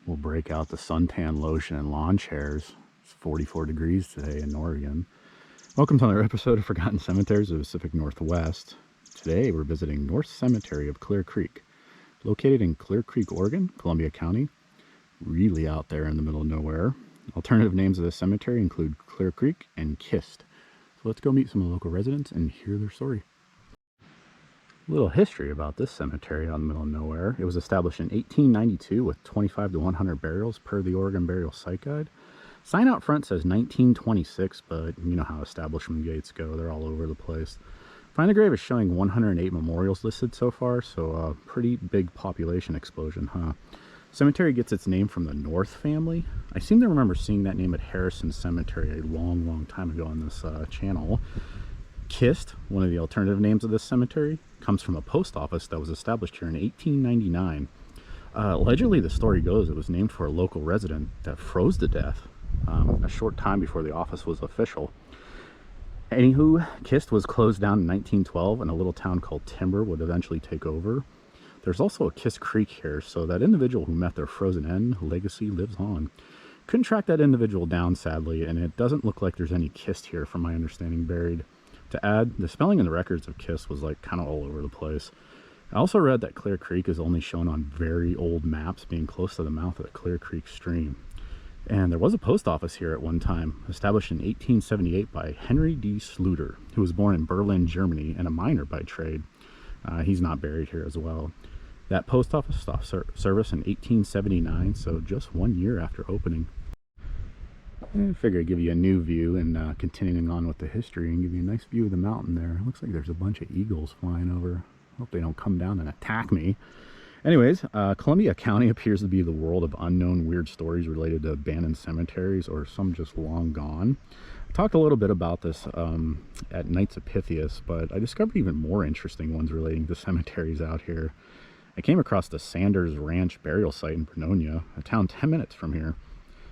We'll break out the suntan lotion and lawn chairs. It's 44 degrees today in Oregon. Welcome to another episode of Forgotten Cemeteries of the Pacific Northwest. Today we're visiting North Cemetery of Clear Creek, located in Clear Creek, Oregon, Columbia County, really out there in the middle of nowhere. Alternative names of this cemetery include Clear Creek and Kist. So let's go meet some of the local residents and hear their story. A little history about this cemetery out in the middle of nowhere. It was established in 1892 with 25 to 100 burials per the Oregon Burial Site Guide. Sign out front says 1926, but you know how establishment gates go. They're all over the place. Find the grave is showing 108 memorials listed so far, so a pretty big population explosion, huh? Cemetery gets its name from the North family. I seem to remember seeing that name at Harrison Cemetery a long time ago on this channel. Kist, one of the alternative names of this cemetery, comes from a post office that was established here in 1899. Allegedly, the story goes it was named for a local resident that froze to death a short time before the office was official. Anywho, Kist was closed down in 1912 and a little town called Timber would eventually take over. There's also a Kist Creek here, so that individual who met their frozen end legacy lives on. Couldn't track that individual down, sadly, and it doesn't look like there's any Kist here from my understanding buried. To add, the spelling in the records of Kist was like kind of all over the place. I also read that Clear Creek is only shown on very old maps being close to the mouth of the Clear Creek stream. And there was a post office here at one time, established in 1878 by Henry D. Sluter, who was born in Berlin, Germany, and a miner by trade. He's not buried here as well. That post office stopped service in 1879, so just 1 year after opening. I figure I'd give you a new view and continuing on with the history and give you a nice view of the mountain there. It looks like there's a bunch of eagles flying over. Hope they don't come down and attack me. Anyways, Columbia County appears to be the world of unknown weird stories related to abandoned cemeteries or some just long gone. I talked a little bit about this at Nights of Pythias, but I discovered even more interesting ones relating to cemeteries out here. I came across the Sanders Ranch burial site in Vernonia, a town 10 minutes from here.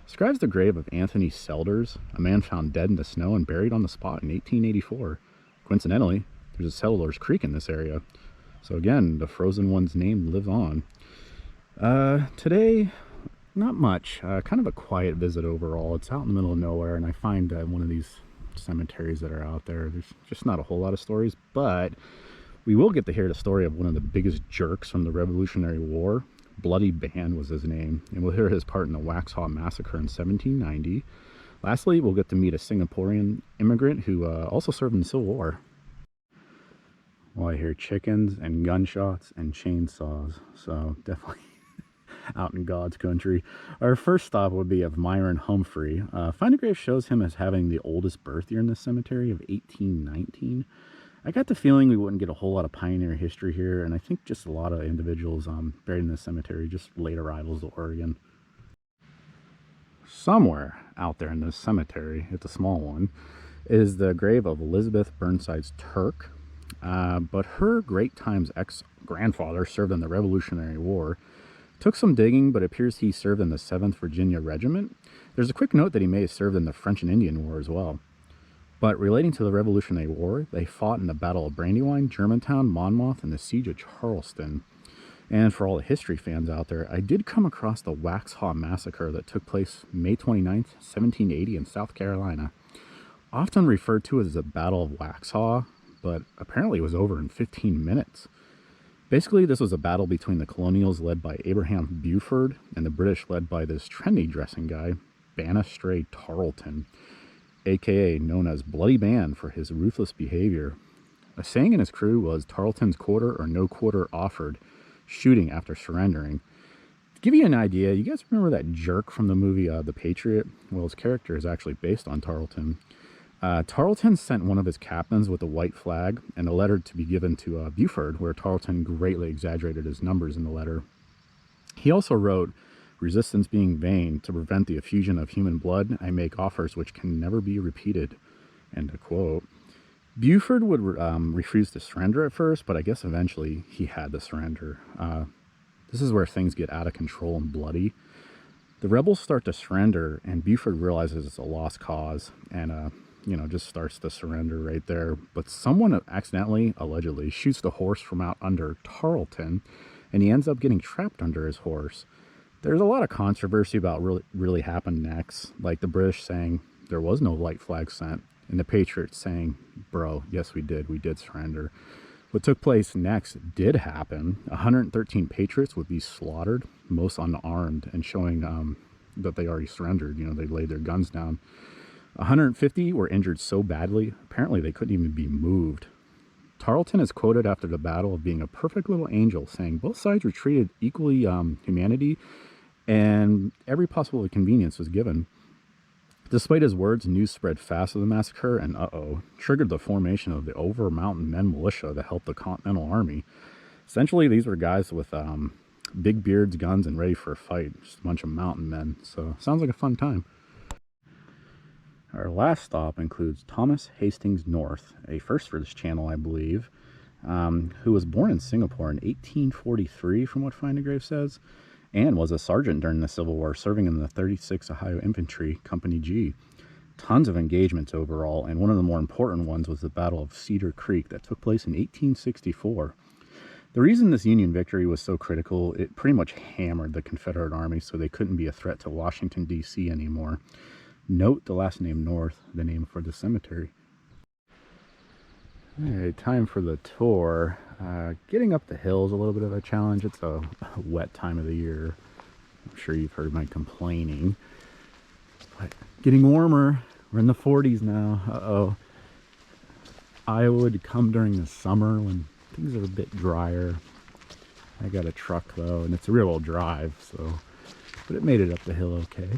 Describes the grave of Anthony Selders, a man found dead in the snow and buried on the spot in 1884. Coincidentally, there's a Selders Creek in this area. So again, the frozen one's name lives on. Today, not much. Kind of a quiet visit overall. It's out in the middle of nowhere, and I find one of these cemeteries that are out there, there's just not a whole lot of stories, but we will get to hear the story of one of the biggest jerks from the Revolutionary War. Bloody Band was his name, and we'll hear his part in the Waxhaw Massacre in 1790. Lastly, we'll get to meet a Singaporean immigrant who also served in the Civil War. Well, I hear chickens and gunshots and chainsaws, so definitely out in God's country. Our first stop would be of Myron Humphrey. Find a Grave shows him as having the oldest birth year in this cemetery of 1819. I got the feeling we wouldn't get a whole lot of pioneer history here, and I think just a lot of individuals buried in this cemetery, just late arrivals to Oregon. Somewhere out there in this cemetery, it's a small one, is the grave of Elizabeth Burnside's Turk, but her great times ex-grandfather served in the Revolutionary War. Took some digging, but it appears he served in the 7th Virginia Regiment. There's a quick note that he may have served in the French and Indian War as well. But relating to the Revolutionary War, they fought in the Battle of Brandywine, Germantown, Monmouth, and the Siege of Charleston. And for all the history fans out there, I did come across the Waxhaw Massacre that took place May 29th, 1780 in South Carolina. Often referred to as the Battle of Waxhaw, but apparently it was over in 15 minutes. Basically, this was a battle between the colonials led by Abraham Buford and the British led by this trendy dressing guy, Banastre Tarleton, aka known as Bloody Band for his ruthless behavior. A saying in his crew was Tarleton's quarter or no quarter offered, shooting after surrendering. To give you an idea, you guys remember that jerk from the movie The Patriot? Well, his character is actually based on Tarleton. Tarleton sent one of his captains with a white flag and a letter to be given to Buford, where Tarleton greatly exaggerated his numbers in the letter. He also wrote, "Resistance being vain, to prevent the effusion of human blood, I make offers which can never be repeated." End of quote. Buford would refuse to surrender at first, but I guess eventually he had to surrender. This is where things get out of control and bloody. The rebels start to surrender, and Buford realizes it's a lost cause, and just starts to surrender right there. But someone accidentally, allegedly, shoots the horse from out under Tarleton, and he ends up getting trapped under his horse. There's a lot of controversy about really happened next, like the British saying there was no white flag sent, and the Patriots saying, bro, yes we did surrender. What took place next did happen. 113 Patriots would be slaughtered, most unarmed, and showing that they already surrendered. You know, they laid their guns down. 150 were injured so badly, apparently they couldn't even be moved. Tarleton is quoted after the battle of being a perfect little angel, saying both sides were treated equally humanity, and every possible inconvenience was given. Despite his words, news spread fast of the massacre and, triggered the formation of the Over Mountain Men militia that helped the Continental Army. Essentially, these were guys with big beards, guns, and ready for a fight. Just a bunch of mountain men. So, sounds like a fun time. Our last stop includes Thomas Hastings North, a first for this channel, I believe, who was born in Singapore in 1843, from what Find a Grave says, and was a sergeant during the Civil War, serving in the 36th Ohio Infantry, Company G. Tons of engagements overall, and one of the more important ones was the Battle of Cedar Creek that took place in 1864. The reason this Union victory was so critical, it pretty much hammered the Confederate Army so they couldn't be a threat to Washington, D.C. anymore. Note the last name North, the name for the cemetery. Alright, time for the tour. Getting up the hill is a little bit of a challenge. It's a wet time of the year. I'm sure you've heard my complaining. But getting warmer. We're in the 40s now. I would come during the summer when things are a bit drier. I got a truck though, and it's a real old drive, so but it made it up the hill okay.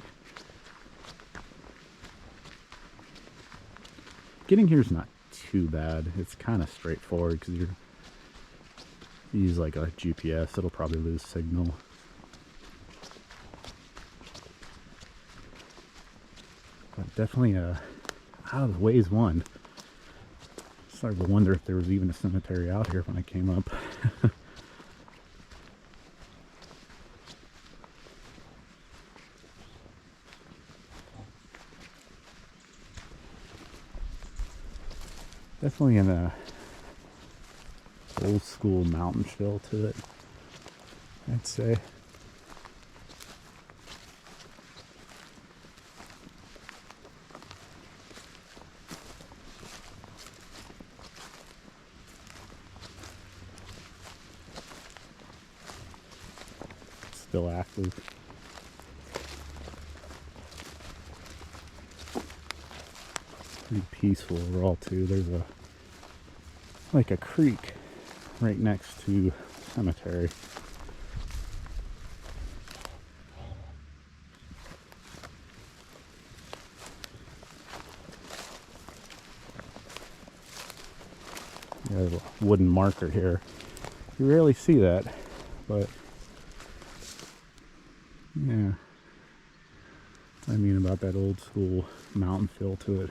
Getting here is not too bad. It's kind of straightforward because you use like a GPS, it'll probably lose signal. But definitely out of the ways one. Started to wonder if there was even a cemetery out here when I came up. Definitely an old school mountain feel to it, I'd say. Still active. Pretty peaceful overall too. There's like a creek right next to the cemetery. There's a wooden marker here. You rarely see that, but yeah, I mean about that old school mountain feel to it.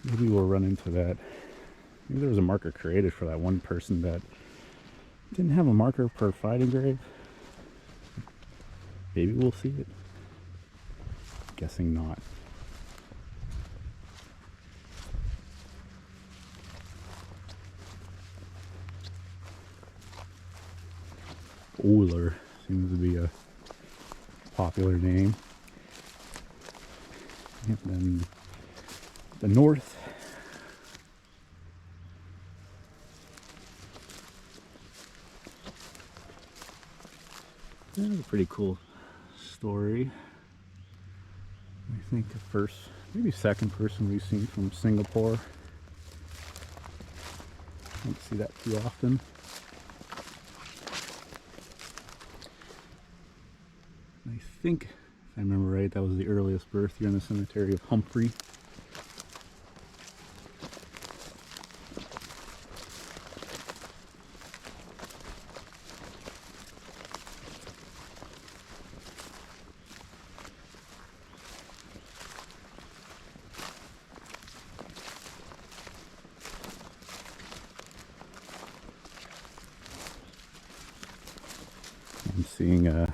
Maybe we'll run into that. Maybe there was a marker created for that one person that didn't have a marker per fighting grave. Maybe we'll see it. Guessing not. Euler seems to be a popular name. And then the north. That was a pretty cool story. I think the first, maybe second person we've seen from Singapore. Don't see that too often. I think, if I remember right, that was the earliest birth here in the cemetery of Humphrey. I'm seeing a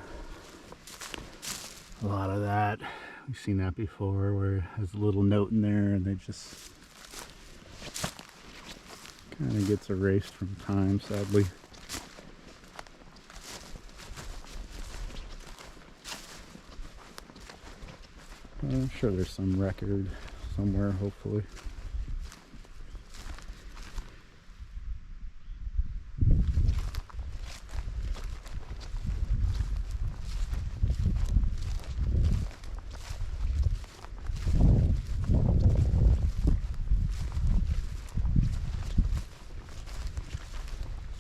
lot of that. We've seen that before, where it has a little note in there and they just kind of gets erased from time, sadly. I'm sure there's some record somewhere, hopefully.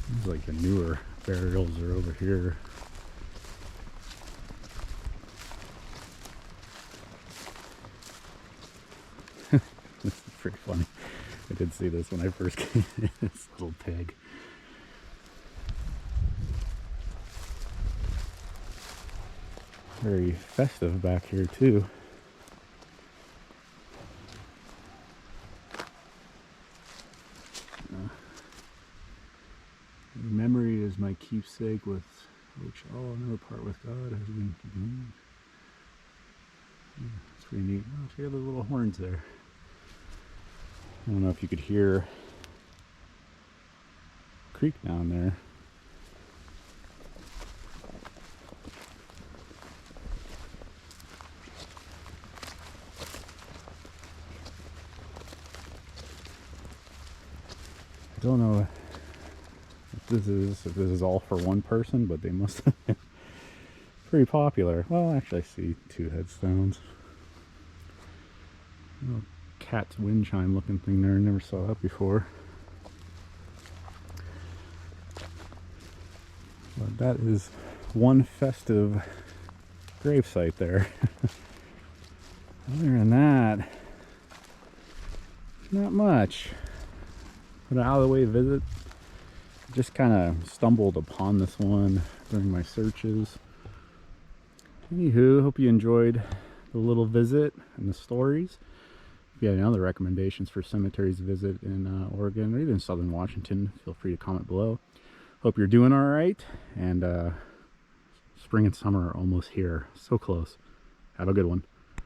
Seems like the newer burials are over here. This is pretty funny. I did see this when I first came in. This little pig. Very festive back here too. Memory is my keepsake, with which I'll never part with God as we begin. It's pretty neat. Oh, check out the little horns there. I don't know if you could hear a creek down there. I don't know if this is all for one person, but they must have been pretty popular. Well, actually I see two headstones. Little cat's wind chime looking thing there. I never saw that before. But that is one festive gravesite there. Other than that, not much. But an out of the way visit. Just kind of stumbled upon this one during my searches. Anywho, hope you enjoyed the little visit and the stories. If you have any other recommendations for cemeteries to visit in Oregon or even Southern Washington, feel free to comment below. Hope you're doing all right, and spring and summer are almost here. So close. Have a good one.